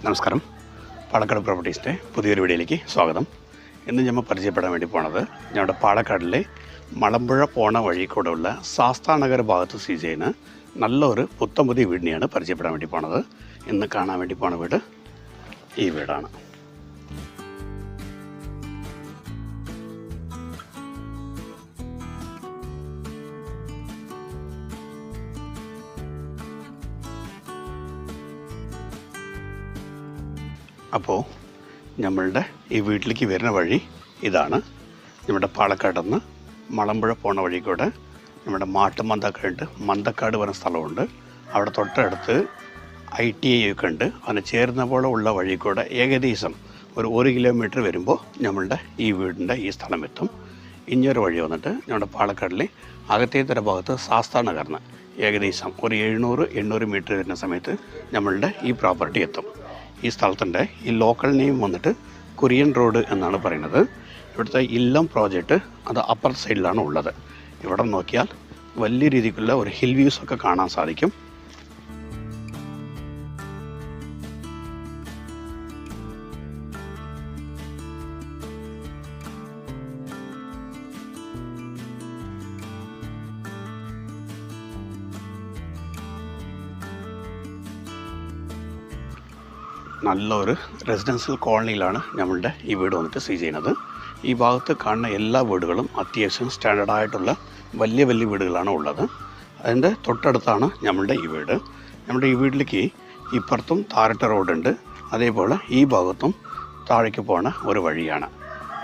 നമസ്കാരം. പാലക്കാട് പ്രോപ്പർട്ടീസിൻ്റെ പുതിയൊരു വീഡിയോയിലേക്ക് സ്വാഗതം. ഇന്ന് നമ്മൾ പരിചയപ്പെടാൻ വേണ്ടി പോണത് ഞങ്ങളുടെ പാലക്കാടിലെ മലമ്പുഴ പോണ വഴി കൂടെ ഉള്ള ശാസ്താനഗർ ഭാഗത്ത് സ്ഥിതി ചെയ്യുന്ന നല്ലൊരു പുത്തമ്പുതിയ വീടിനെയാണ് പരിചയപ്പെടാൻ വേണ്ടി പോണത്. ഇന്ന് കാണാൻ വേണ്ടി പോണ വീട് ഈ വീടാണ്. അപ്പോൾ നമ്മളുടെ ഈ വീട്ടിലേക്ക് വരുന്ന വഴി ഇതാണ്. നമ്മുടെ പാലക്കാട് നിന്ന് മലമ്പുഴ പോണ വഴി കൂടെ നമ്മുടെ മാട്ടുമന്തക്കാട് മന്തക്കാട് പറഞ്ഞ സ്ഥലമുണ്ട്. അവിടെ തൊട്ടടുത്ത് ITI ഒക്കെ ഉണ്ട്. അതിന് ചേർന്ന പോലെ ഉള്ള വഴി കൂടെ ഏകദേശം ഒരു 1 കിലോമീറ്റർ വരുമ്പോൾ നമ്മളുടെ ഈ വീടിൻ്റെ ഈ സ്ഥലം എത്തും. ഇനിയൊരു വഴി വന്നിട്ട് നമ്മുടെ പാലക്കാടിലെ അകത്തേത്തര ഭാഗത്ത് ശാസ്താനഗറിന് ഏകദേശം ഒരു 700-800 മീറ്റർ വരുന്ന സമയത്ത് നമ്മളുടെ ഈ പ്രോപ്പർട്ടി എത്തും. ഈ സ്ഥലത്തിൻ്റെ ഈ ലോക്കൽ നെയിം വന്നിട്ട് കുര്യൻ റോഡ് എന്നാണ് പറയുന്നത്. ഇവിടുത്തെ ഇല്ലം പ്രോജക്റ്റ് അത് അപ്പർ സൈഡിലാണ് ഉള്ളത്. ഇവിടെ നോക്കിയാൽ വലിയ രീതിക്കുള്ള ഒരു ഹിൽ വ്യൂസ് ഒക്കെ കാണാൻ സാധിക്കും. നല്ലൊരു റെസിഡൻഷ്യൽ കോളനിയിലാണ് നമ്മളുടെ ഈ വീട് വന്നിട്ട് സ്ഥിതി ചെയ്യുന്നത്. ഈ ഭാഗത്ത് കാണുന്ന എല്ലാ വീടുകളും അത്യാവശ്യം സ്റ്റാൻഡേർഡായിട്ടുള്ള വലിയ വലിയ വീടുകളാണ് ഉള്ളത്. അതിൻ്റെ തൊട്ടടുത്താണ് നമ്മളുടെ ഈ വീട്. നമ്മുടെ ഈ വീട്ടിലേക്ക് ഇപ്പുറത്തും താരട്ട റോഡുണ്ട്. അതേപോലെ ഈ ഭാഗത്തും താഴേക്ക് പോകുന്ന ഒരു വഴിയാണ്.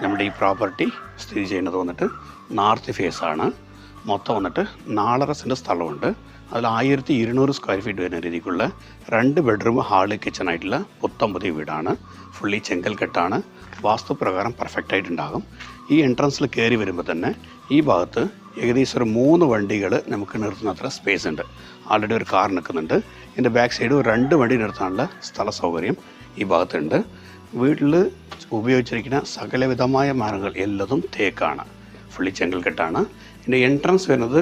നമ്മുടെ ഈ പ്രോപ്പർട്ടി സ്ഥിതി ചെയ്യുന്നത് വന്നിട്ട് നോർത്ത് ഫേസാണ്. മൊത്തം വന്നിട്ട് 4.5 സെൻറ്റ് സ്ഥലമുണ്ട്. അതിൽ 1200 സ്ക്വയർ ഫീറ്റ് വരുന്ന രീതിക്കുള്ള 2 ബെഡ്റൂം ഹാള് കിച്ചണായിട്ടുള്ള പുത്തമ്പുതിയ വീടാണ്. ഫുള്ളി ചെങ്കൽക്കെട്ടാണ്. വാസ്തുപ്രകാരം പെർഫെക്റ്റായിട്ടുണ്ടാകും. ഈ എൻട്രൻസിൽ കയറി വരുമ്പോൾ തന്നെ ഈ ഭാഗത്ത് ഏകദേശം ഒരു 3 വണ്ടികൾ നമുക്ക് നിർത്തുന്നത്ര സ്പേസ് ഉണ്ട്. ആൾറെഡി ഒരു കാർ നിൽക്കുന്നുണ്ട്. ഇതിൻ്റെ ബാക്ക് സൈഡ് 2 വണ്ടി നിർത്താനുള്ള സ്ഥല സൗകര്യം ഈ ഭാഗത്തുണ്ട്. വീട്ടിൽ ഉപയോഗിച്ചിരിക്കുന്ന സകലവിധമായ മരങ്ങൾ എല്ലതും തേക്കാണ്. ഫുള്ളി ചെങ്കൽക്കെട്ടാണ്. ഇതിൻ്റെ എൻട്രൻസ് വരുന്നത്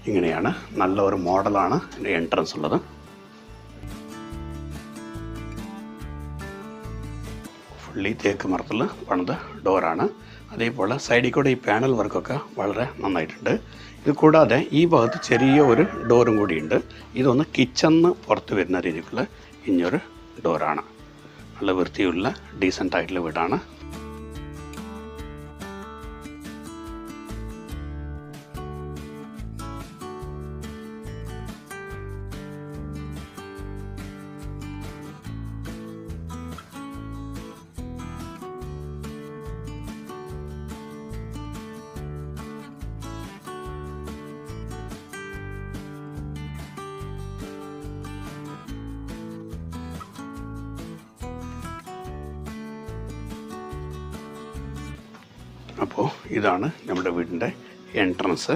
ഇങ്ങനെയാണ്. നല്ല ഒരു മോഡലാണ് ഇതിൻ്റെ എൻട്രൻസ് ഉള്ളത്. ഫുള്ളി തേക്ക് മരത്തിൽ പണിത ഡോറാണ്. അതേപോലെ സൈഡിൽ കൂടെ ഈ പാനൽ വർക്കൊക്കെ വളരെ നന്നായിട്ടുണ്ട്. ഇത് കൂടാതെ ഈ ഭാഗത്ത് ചെറിയ ഒരു ഡോറും കൂടിയുണ്ട്. ഇതൊന്ന് കിച്ചണിന് പുറത്ത് വരുന്ന രീതിക്കുള്ള ഇനിയൊരു ഡോറാണ്. നല്ല വൃത്തിയുള്ള ഡീസൻ്റ് ആയിട്ടുള്ള വീടാണ്. അപ്പോൾ ഇതാണ് നമ്മുടെ വീടിൻ്റെ എൻട്രൻസ്.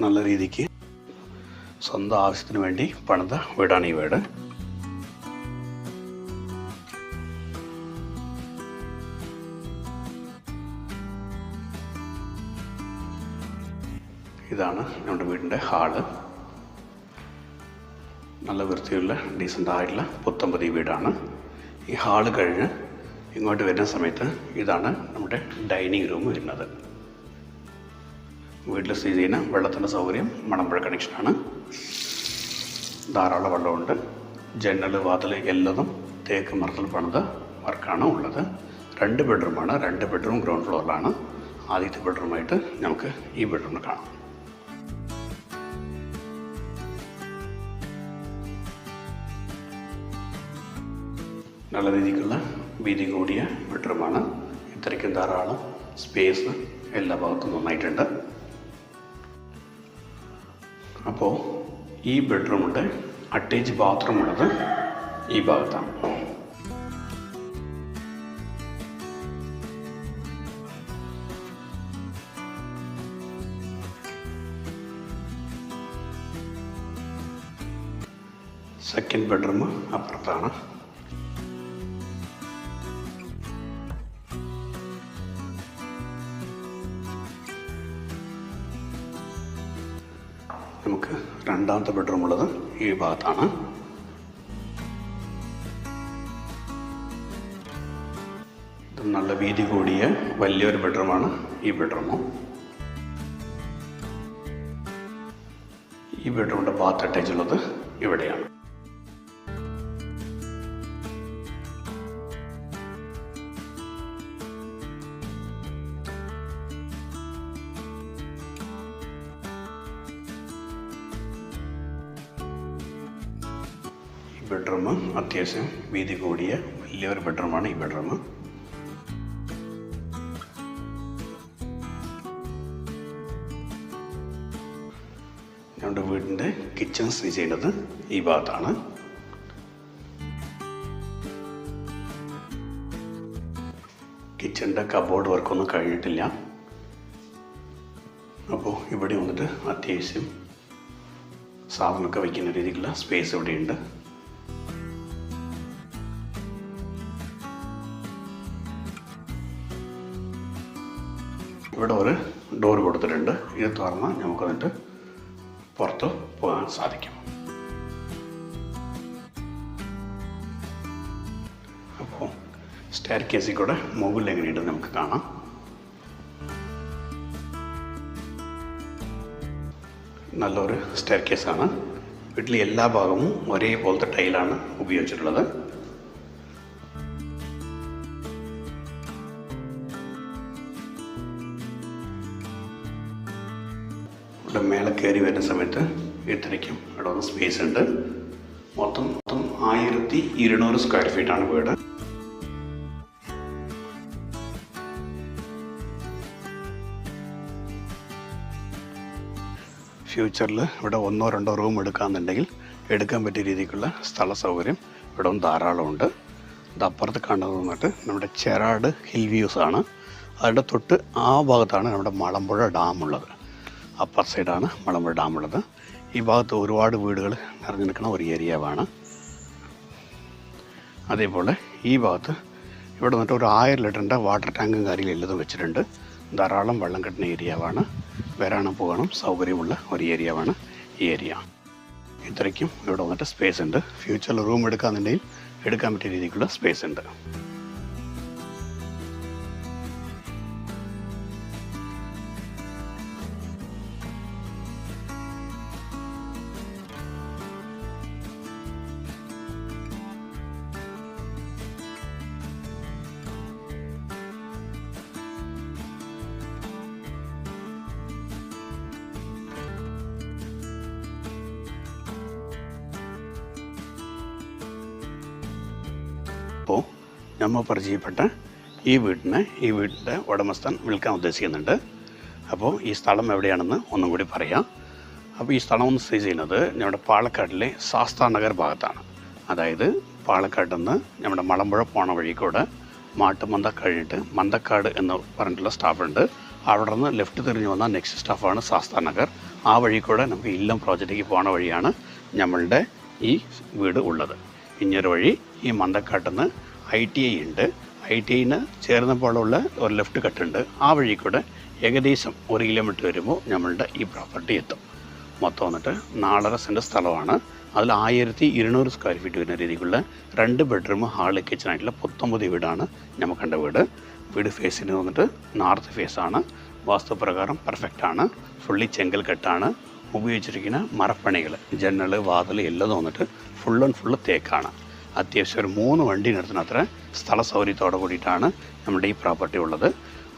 നല്ല രീതിക്ക് സ്വന്തം ആവശ്യത്തിന് വേണ്ടി പണിത വീടാണ് ഈ വീട്. ഇതാണ് നമ്മുടെ വീടിൻ്റെ ഹാള്. നല്ല വൃത്തിയുള്ള ഡീസൻ്റ് ആയിട്ടുള്ള പുത്തമ്പുതിയ വീടാണ്. ഈ ഹാള് കഴിഞ്ഞ് ഇങ്ങോട്ട് വരുന്ന സമയത്ത് ഇതാണ് നമ്മുടെ ഡൈനിങ് റൂം വരുന്നത്. വീട്ടിൽ സ്ഥിതി ചെയ്യുന്ന വെള്ളത്തിൻ്റെ സൗകര്യം മലമ്പുഴ കണക്ഷനാണ്. ധാരാളം വെള്ളമുണ്ട്. ജനൽ വാതിൽ എല്ലതും തേക്ക് മരത്തിൽ പണിത വർക്കാണ് ഉള്ളത്. 2 ബെഡ്റൂമാണ്. 2 ബെഡ്റൂം ഗ്രൗണ്ട് ഫ്ലോറിലാണ്. ആദ്യത്തെ ബെഡ്റൂമായിട്ട് നമുക്ക് ഈ ബെഡ്റൂമിൽ കാണാം. നല്ല രീതിക്കുള്ള വീതി കൂടിയ ബെഡ്റൂമാണ്. ഇത്രയ്ക്കും ധാരാളം സ്പേസ് എല്ലാ ഭാഗത്തും നന്നായിട്ടുണ്ട്. അപ്പോൾ ഈ ബെഡ്റൂമുണ്ട്. അറ്റാച്ച് ബാത്റൂം ഉള്ളത് ഈ ഭാഗത്താണ്. സെക്കൻഡ് ബെഡ്റൂം അപ്പുറത്താണ്. നമുക്ക് രണ്ടാമത്തെ ബെഡ്റൂം ഉള്ളത് ഈ ഭാഗത്താണ്. ഇത് നല്ല വീതി കൂടിയ വലിയൊരു ബെഡ്റൂമാണ് ഈ ബെഡ്റൂമും. ഈ ബെഡ്റൂമിൻ്റെ ബാത്ത് അറ്റാച്ച് ഉള്ളത് ഇവിടെയാണ്. ഈ ബെഡ്റൂം അത്യാവശ്യം വീതി കൂടിയ വലിയൊരു ബെഡ്റൂമാണ് ഈ ബെഡ്റൂം. ഞങ്ങളുടെ വീടിൻ്റെ കിച്ചൺ സ്ഥിതി ചെയ്യുന്നത് ഈ ഭാഗത്താണ്. കിച്ചണിൻ്റെ കബോർഡ് വർക്കൊന്നും കഴിഞ്ഞിട്ടില്ല. അപ്പോൾ ഇവിടെ വന്നിട്ട് അത്യാവശ്യം സാധനമൊക്കെ വയ്ക്കുന്ന രീതിക്കുള്ള സ്പേസ് ഇവിടെയുണ്ട്. ഇവിടെ ഒരു ഡോർ കൊടുത്തിട്ടുണ്ട്. ഇത് തുറന്നാൽ നമുക്ക് വന്നിട്ട് പുറത്ത് പോകാൻ സാധിക്കും. അപ്പോൾ സ്റ്റെയർ കേസിൽ കൂടെ മുകളിൽ എങ്ങനെയുണ്ട് നമുക്ക് കാണാം. നല്ലൊരു സ്റ്റെയർ കേസാണ്. വീട്ടിലെ എല്ലാ ഭാഗവും ഒരേപോലത്തെ ടൈലാണ് ഉപയോഗിച്ചിട്ടുള്ളത്. ഇവിടെ മേലെ കയറി വരുന്ന സമയത്ത് ഇത്രയ്ക്കും ഇവിടെ ഒന്ന് സ്പേസ് ഉണ്ട്. മൊത്തം 1200 സ്ക്വയർ ഫീറ്റാണ് വീട്. ഫ്യൂച്ചറിൽ ഇവിടെ 1-2 റൂം എടുക്കാമെന്നുണ്ടെങ്കിൽ എടുക്കാൻ പറ്റിയ രീതിക്കുള്ള സ്ഥല സൗകര്യം ഇവിടെ ധാരാളമുണ്ട്. ഇത് അപ്പുറത്ത് കാണുന്നത് വന്നിട്ട് നമ്മുടെ ചെറാട് ഹിൽ വ്യൂസ് ആണ്. അതിൻ്റെ തൊട്ട് ആ ഭാഗത്താണ് നമ്മുടെ മലമ്പുഴ ഡാമുള്ളത്. അപ്പർ സൈഡാണ് മലമ്പുഴ ഡാമുള്ളത്. ഈ ഭാഗത്ത് ഒരുപാട് വീടുകൾ നിറഞ്ഞു നിൽക്കുന്ന ഒരു ഏരിയയാണ്. അതേപോലെ ഈ ഭാഗത്ത് ഇവിടെ വന്നിട്ട് ഒരു 1000 ലിറ്ററിൻ്റെ വാട്ടർ ടാങ്കും കാര്യങ്ങളും എല്ലാം വെച്ചിട്ടുണ്ട്. ധാരാളം വെള്ളം കിട്ടുന്ന ഏരിയയാണ്. വരാനും പോകാനും സൗകര്യമുള്ള ഒരു ഏരിയയാണ് ഈ ഏരിയ. ഇത്രയ്ക്കും ഇവിടെ വന്നിട്ട് സ്പേസ് ഉണ്ട്. ഫ്യൂച്ചറിൽ റൂം എടുക്കാമെന്നുണ്ടെങ്കിൽ എടുക്കാൻ പറ്റിയ രീതിക്കുള്ള സ്പേസ് ഉണ്ട്. അപ്പോൾ നമ്മൾ പരിചയപ്പെട്ട ഈ വീടിൻ്റെ ഉടമസ്ഥൻ വിൽക്കാൻ ഉദ്ദേശിക്കുന്നുണ്ട്. അപ്പോൾ ഈ സ്ഥലം എവിടെയാണെന്ന് ഒന്നും കൂടി പറയാം. അപ്പോൾ ഈ സ്ഥലം ഒന്ന് സ്ഥിതി ചെയ്യുന്നത് നമ്മുടെ പാലക്കാട്ടിലെ ശാസ്താനഗർ ഭാഗത്താണ്. അതായത് പാലക്കാട്ടിൽ നിന്ന് നമ്മുടെ മലമ്പുഴ പോണ വഴി കൂടെ മാട്ടുമന്ത കഴിഞ്ഞിട്ട് മന്തക്കാട് എന്ന് പറഞ്ഞിട്ടുള്ള സ്റ്റാഫുണ്ട്. അവിടെ നിന്ന് ലെഫ്റ്റ് തിരിഞ്ഞ് വന്ന നെക്സ്റ്റ് സ്റ്റാഫാണ് ശാസ്താനഗർ. ആ വഴി കൂടെ നമുക്ക് ഇല്ലം പ്രോജക്റ്റിലേക്ക് പോണ വഴിയാണ് നമ്മളുടെ ഈ വീട് ഉള്ളത്. ഇഞ്ഞൊരു വഴി ഈ മന്തക്കാട്ടിൽ നിന്ന് ITI ഉണ്ട്. ITIന് ചേർന്നപ്പോഴുള്ള ഒരു ലെഫ്റ്റ് കട്ടുണ്ട്. ആ വഴി കൂടെ ഏകദേശം 1 കിലോമീറ്റർ വരുമ്പോൾ നമ്മളുടെ ഈ പ്രോപ്പർട്ടി എത്തും. മൊത്തം വന്നിട്ട് 4.5 സെൻറ്റ് സ്ഥലമാണ്. അതിൽ 1200 സ്ക്വയർ ഫീറ്റ് വരുന്ന രീതിക്കുള്ള 2 ബെഡ്റൂം ഹാള് കിച്ചണായിട്ടുള്ള 19 വീടാണ് നമുക്ക് കണ്ട വീട്. വീട് ഫേസിന് വന്നിട്ട് നോർത്ത് ഫേസാണ്. വാസ്തുപ്രകാരം പെർഫെക്റ്റാണ്. ഫുള്ളി ചെങ്കൽ കെട്ടാണ്. ഉപയോഗിച്ചിരിക്കുന്ന മരപ്പണികൾ ജനൽ വാതിൽ എല്ലാം വന്നിട്ട് ഫുൾ ആൻഡ് ഫുള്ള് തേക്കാണ്. അത്യാവശ്യം ഒരു 3 വണ്ടി നിർത്തുന്ന അത്ര സ്ഥല സൗകര്യത്തോടെ കൂടിയിട്ടാണ് നമ്മുടെ ഈ പ്രോപ്പർട്ടി ഉള്ളത്.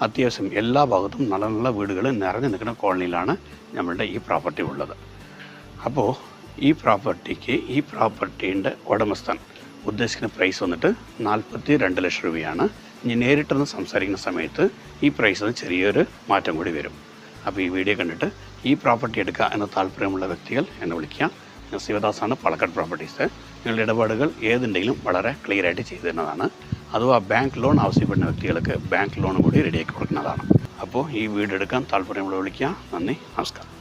അത്യാവശ്യം എല്ലാ ഭാഗത്തും നല്ല നല്ല വീടുകൾ നിറഞ്ഞു നിൽക്കുന്ന കോളനിയിലാണ് നമ്മളുടെ ഈ പ്രോപ്പർട്ടി ഉള്ളത്. അപ്പോൾ ഈ പ്രോപ്പർട്ടീൻ്റെ ഉടമസ്ഥൻ ഉദ്ദേശിക്കുന്ന പ്രൈസ് വന്നിട്ട് 42 ലക്ഷം രൂപയാണ്. ഇനി നേരിട്ടൊന്ന് സംസാരിക്കുന്ന സമയത്ത് ഈ പ്രൈസിന് ചെറിയൊരു മാറ്റം കൂടി വരും. അപ്പോൾ ഈ വീഡിയോ കണ്ടിട്ട് ഈ പ്രോപ്പർട്ടി എടുക്കുക എന്ന താല്പര്യമുള്ള വ്യക്തികൾ എന്നെ വിളിക്കുക. ഞാൻ ശിവദാസാണ്, പാലക്കാട് പ്രോപ്പർട്ടീസ്. നിങ്ങളുടെ ഇടപാടുകൾ ഏതുണ്ടെങ്കിലും വളരെ ക്ലിയറായിട്ട് ചെയ്തു തരുന്നതാണ്. അഥവാ ബാങ്ക് ലോൺ ആവശ്യപ്പെടുന്ന വ്യക്തികൾക്ക് ബാങ്ക് ലോൺ കൂടി റെഡിയാക്കി കൊടുക്കുന്നതാണ്. അപ്പോൾ ഈ വീട് എടുക്കാൻ താല്പര്യമുള്ള വിളിക്കുക. നന്ദി, നമസ്കാരം.